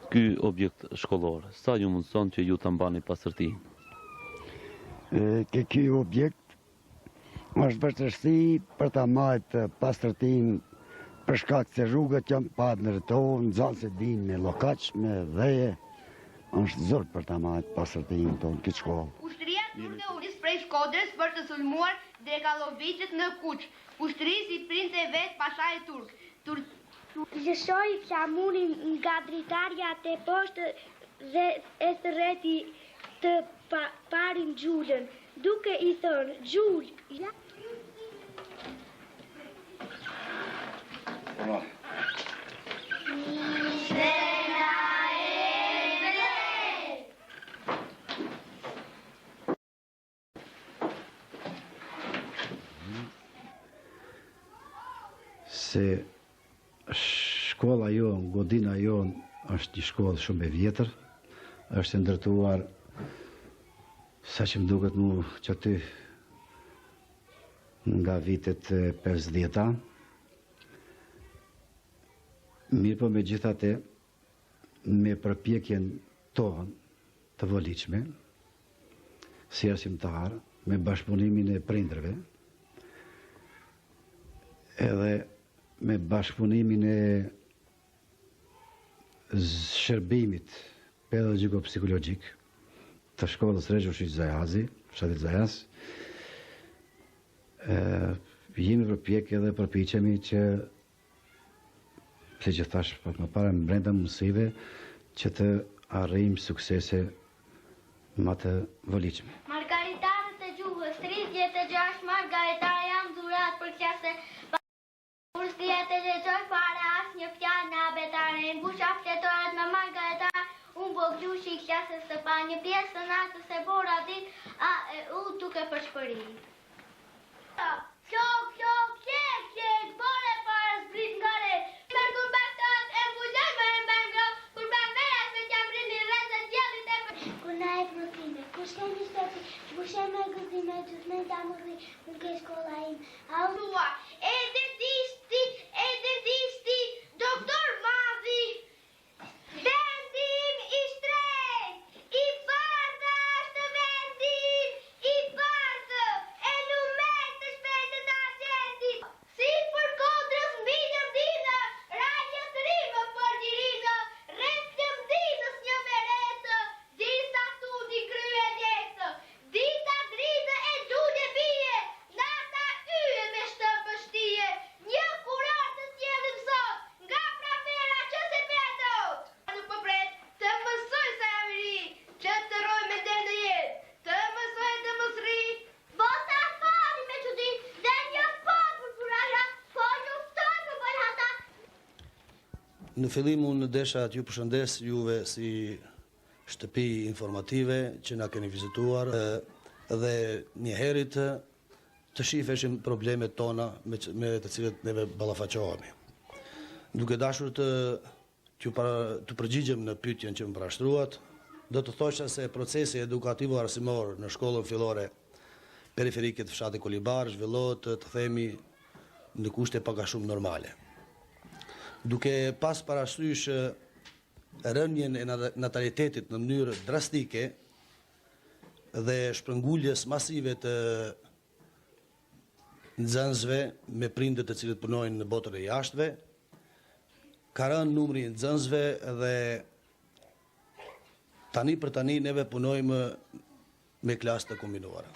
ky objekt shkollor? Sa ju mundson që ju ta mbani pastërtinë? Ky objekt është vështirësi për ta marrë pastërtinë për shkak se rrugët janë pa ndërtuar, nxënësit vinë me llokaç, me dheje. Është zor për ta marrë pastërtinë tonë këtë shkollë. Ushtria turke u nis prej Shkodrës për të sulmuar Drekaloviçit në Kuç. Ushtria si printe vet Pashai turk. Lëshoi flamurin nga dritarja të poshtë dhe e thërreti të parin Xhulën, duke i thënë: Xhul, ja. Se shkolla jonë, godina jonë është një shkollë shumë e vjetër, është ndërtuar, sa që më duket mu që aty nga vitet 50-ta. Mirë po me gjithate, me përpjekjen tonë të voliqme, si arsimtar, me bashkëpunimin e prindërve, edhe me bashkëpunimin e shërbimit pedagogiko-psikologjik të shkollës Rezhushi Zajazi, fshatit Zajas, jemi përpjek edhe përpiqemi që, si që thash pak më parë, brenda mësive, që të arrijmë suksese më të voliqme. Margaritarët e gjuhës, 36 margaritare janë dhurat për klase. Ushtria të lexoj fare asnjë fjalë në abetare, në busha fletorat me margaritare, unë bogjushi i klasës së parë, një pjesë të natës e bora dit, a e u duke përshpëri. Bore para zbrit nga re. Për kurbaktat e mbuloj më e mbaj ngro, kur banverat me t'jam rini rrezë djellit e për... Kur na e protime, kur shkemi shteti, bushem e gëzime, gjusme t'a më rri, nuk e shkolla im. Audua, e dentishti, doktor Madhi, vendim i shtrejt, i bartë është vendim, i bartë, e lumet të shpejtë të agentit. Si për Kodrës mbilëm dinë, rajës rime për gjirinë, restëm dinës një meretë, disa studi krye djetë, dita dritë e gjulje bije, nata yje me shtëpë shtije, një kurar të tjellim sot, nga prafera që se petot. Nuk më pret, të mësoj sa jam i ri, që të roj me del në jetë, të mësoj të mos ri. Bota fali me qudi, dhe një pot për puraja, po luftoj për bëllata. Në fillim unë desha t'ju përshëndes juve si shtëpi informative që na keni vizituar dhe njëherit të shifeshim problemet tona me të cilët neve ballafaqohemi. Duke dashur të përgjigjem në pyetjen që më parashtruat, do të thosha se procesi edukativo arsimor në shkollën fillore periferike të fshatit Kolibar zhvillohet, të themi, në kushte pak a shumë normale. Duke pas parasysh rënjen e natalitetit në mënyrë drastike dhe shpërnguljes masive të nxënësve me prindër të cilët punojnë në botën e jashtëve, ka rënë numri i nxënësve dhe tani për tani neve punojmë me klasë të kombinuara.